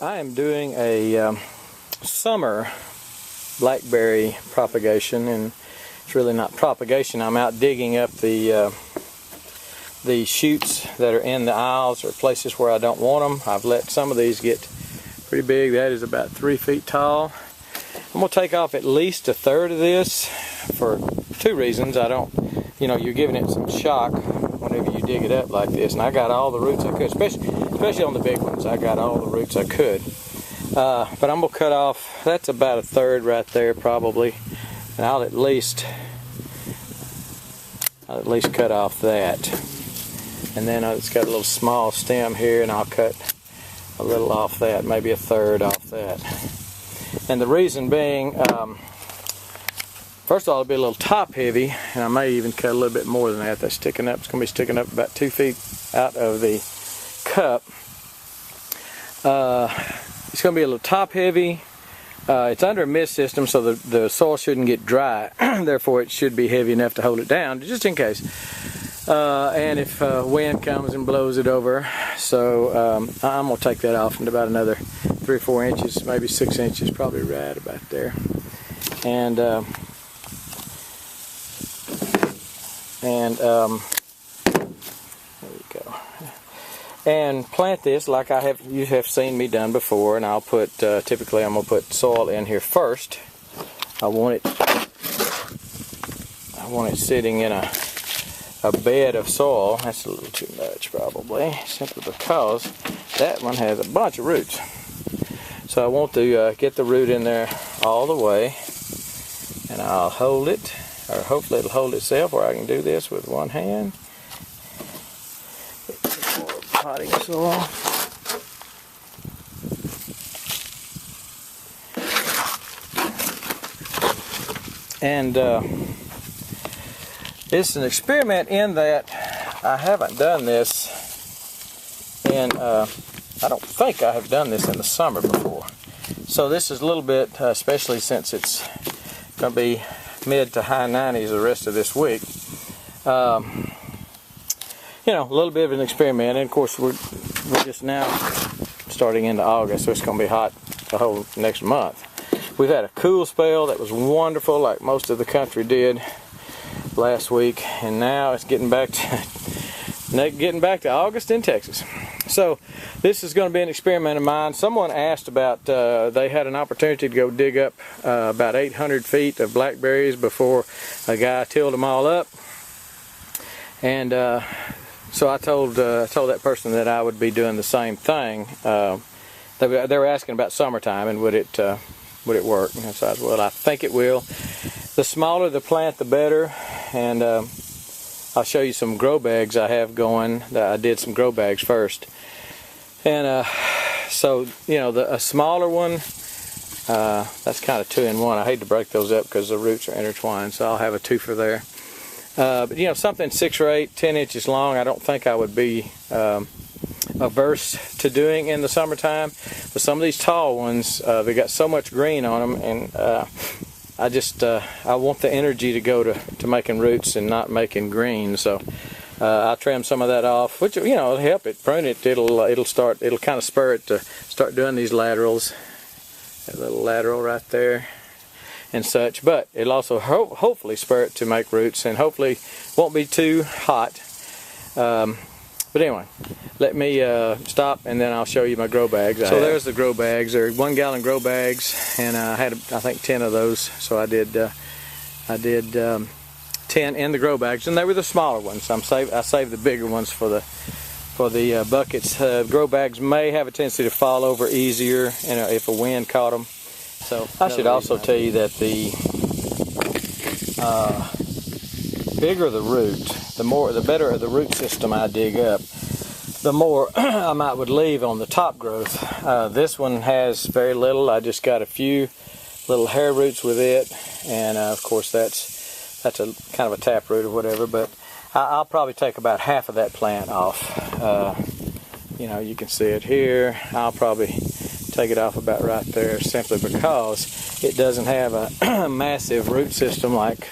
I am doing a summer blackberry propagation, and it's really not propagation. I'm out digging up the shoots that are in the aisles or places where I don't want them. I've let some of these get pretty big. That is about 3 feet tall. I'm going to take off at least a third of this for two reasons. You're giving it some shock whenever you dig it up like this, and I got all the roots I could, especially on the big ones. I got all the roots I could. But I'm going to cut off, that's about a third right there probably, and I'll at least cut off that. And then it's got a little small stem here, and I'll cut a little off that, maybe a third off that. And the reason being, first of all, it'll be a little top heavy, and I may even cut a little bit more than that. That's sticking up. It's going to be sticking up about 2 feet out of the cup. It's going to be a little top heavy. It's under a mist system, so the soil shouldn't get dry. Therefore, it should be heavy enough to hold it down, just in case. And if wind comes and blows it over, so I'm going to take that off in about another 3 or 4 inches, maybe 6 inches, probably right about there. And there you go. And plant this like you have seen me done before, and I'll put typically I'm going to put soil in here first. I want it sitting in a bed of soil. That's a little too much probably, simply because that one has a bunch of roots. So I want to get the root in there all the way, and I'll hold it, or hopefully it'll hold itself, or I can do this with one hand. Potting soil. And it's an experiment in that I haven't done this in, I don't think I have done this in the summer before. So this is a little bit, especially since it's going to be mid to high 90s the rest of this week. A little bit of an experiment, and of course we're just now starting into August, so it's going to be hot the whole next month. We've had a cool spell that was wonderful, like most of the country did last week, and now it's getting back to August in Texas. So this is going to be an experiment of mine. Someone asked about, they had an opportunity to go dig up about 800 feet of blackberries before a guy tilled them all up, and so I told that person that I would be doing the same thing. They were asking about summertime and would it work? And so I said, well, I think it will. The smaller the plant, the better. And I'll show you some grow bags I have going. I did some grow bags first. And so a smaller one, that's kind of 2-in-1. I hate to break those up because the roots are intertwined, so I'll have a twofer there. But something 6 or 8, 10 inches long, I don't think I would be averse to doing in the summertime. But some of these tall ones, they got so much green on them, and I want the energy to go to making roots and not making green. So I'll trim some of that off, which it'll help it prune it. It'll kind of spur it to start doing these laterals. A little lateral right there and such, but it'll also hopefully spur it to make roots, and hopefully won't be too hot. But anyway, let me stop, and then I'll show you my grow bags. So there's the grow bags. They're 1 gallon grow bags, and I had I think 10 of those. So I did 10 in the grow bags, and they were the smaller ones. I saved the bigger ones for the buckets. Grow bags may have a tendency to fall over easier, if a wind caught them. So I should also tell you that the bigger the root, the better the root system I dig up, the more I would leave on the top growth. This one has very little. I just got a few little hair roots with it, and of course that's a kind of a tap root or whatever. But I'll probably take about half of that plant off. You can see it here. I'll probably take it off about right there, simply because it doesn't have a massive root system like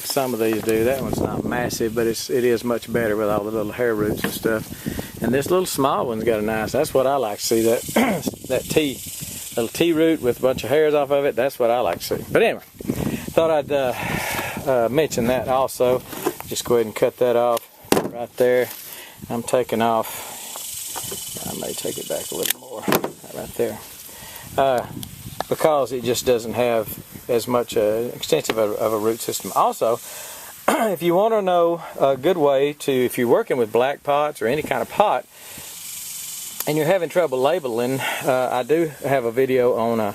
some of these do. That one's not massive, but it is much better with all the little hair roots and stuff. And this little small one's got a nice, that's what I like to see, that that little T root with a bunch of hairs off of it. That's what I like to see. But anyway, thought I'd mention that also. Just go ahead and cut that off right there. I'm taking off, I may take it back a little more, right there. Because it just doesn't have as much extensive of a root system. Also, if you want to know a good way to, if you're working with black pots or any kind of pot, and you're having trouble labeling, I do have a video on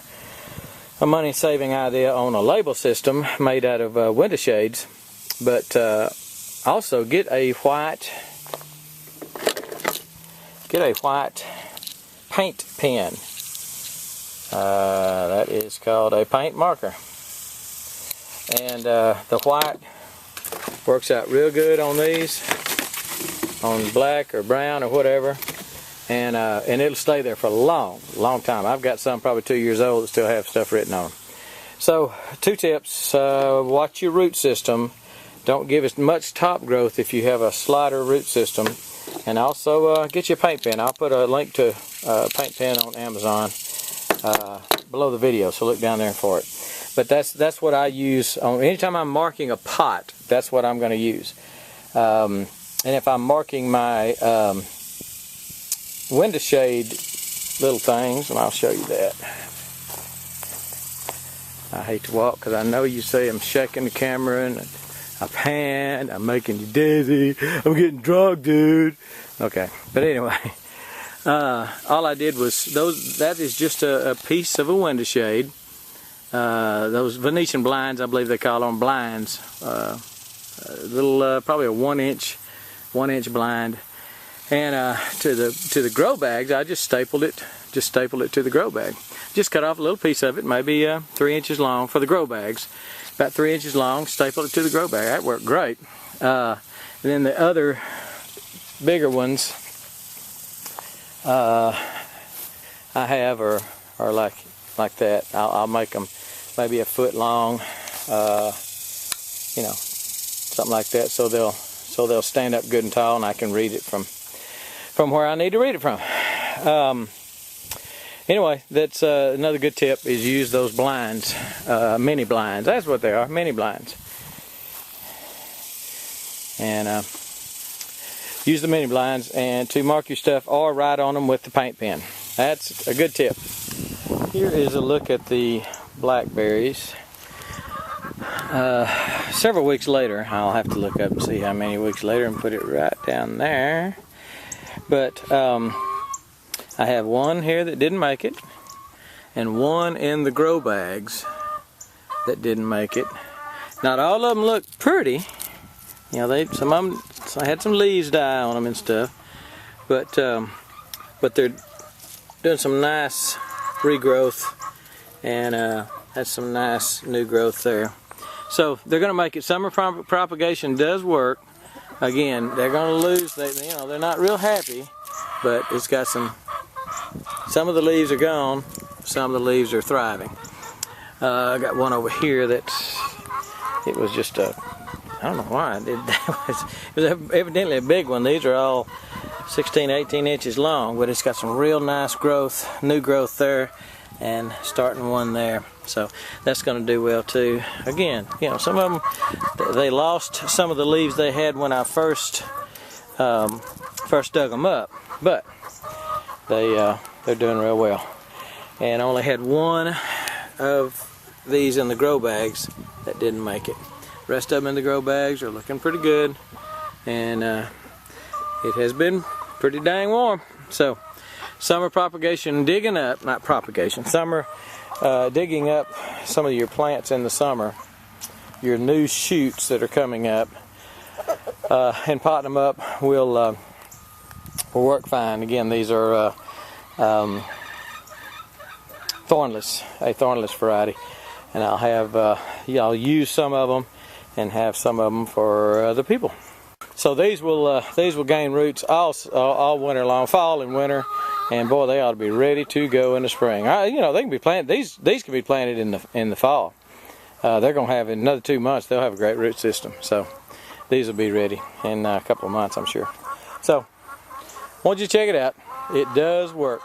a money-saving idea on a label system made out of window shades. But also get a white paint pen. That is called a paint marker, and the white works out real good on these, on black or brown or whatever, and it'll stay there for a long time. I've got some probably 2 years old that still have stuff written on them. So 2 tips: watch your root system. Don't give it much top growth if you have a slider root system, and also get you a paint pen. I'll put a link to a paint pen on Amazon below the video, so look down there for it. But that's what I use on anytime I'm marking a pot. That's what I'm going to use. And if I'm marking my window shade little things, and I'll show you that. I hate to walk because I know you see I'm shaking the camera and a pan. I'm making you dizzy. I'm getting drunk, dude. Okay, but anyway. All I did was that is just a piece of a window shade. Those Venetian blinds, I believe they call them blinds. Little, probably a 1-inch blind. And to the grow bags, I just stapled it to the grow bag. Just cut off a little piece of it, maybe 3 inches long for the grow bags. About 3 inches long, stapled it to the grow bag. That worked great. And then the other bigger ones I have are like that. I'll make them maybe a foot long, you know, something like that, so they'll stand up good and tall, and I can read it from where I need to read it from. Anyway, that's another good tip, is use those blinds, mini blinds. That's what they are, mini blinds. And use the mini blinds and to mark your stuff, or write on them with the paint pen. That's a good tip. Here is a look at the blackberries. Several weeks later, I'll have to look up and see how many weeks later and put it right down there. But I have one here that didn't make it, and one in the grow bags that didn't make it. Not all of them look pretty. You know, some of them had some leaves die on them and stuff, but they're doing some nice regrowth, and that's some nice new growth there. So they're going to make it. Summer propagation does work. Again, they're going to lose. They're not real happy, but it's got some of the leaves are gone. Some of the leaves are thriving. I got one over here that it was just a. I don't know why I did that. It was evidently a big one. These are all 16, 18 inches long, but it's got some real nice growth, new growth there, and starting one there. So that's going to do well too. Again, you know, some of them, they lost some of the leaves they had when I first dug them up, but they're doing real well. And I only had one of these in the grow bags that didn't make it. The rest of them in the grow bags are looking pretty good, and it has been pretty dang warm. So summer propagation, digging up, not propagation, summer digging up some of your plants in the summer, your new shoots that are coming up, and potting them up will work fine. Again, these are thornless, a thornless variety, and I'll use some of them and have some of them for other people. So these will gain roots all winter long, fall and winter, and boy, they ought to be ready to go in the spring. You know, they can be planted. These can be planted in the fall. They're going to have, in another 2 months, they'll have a great root system. So these will be ready in a couple of months, I'm sure. So Why don't you check it out? It does work.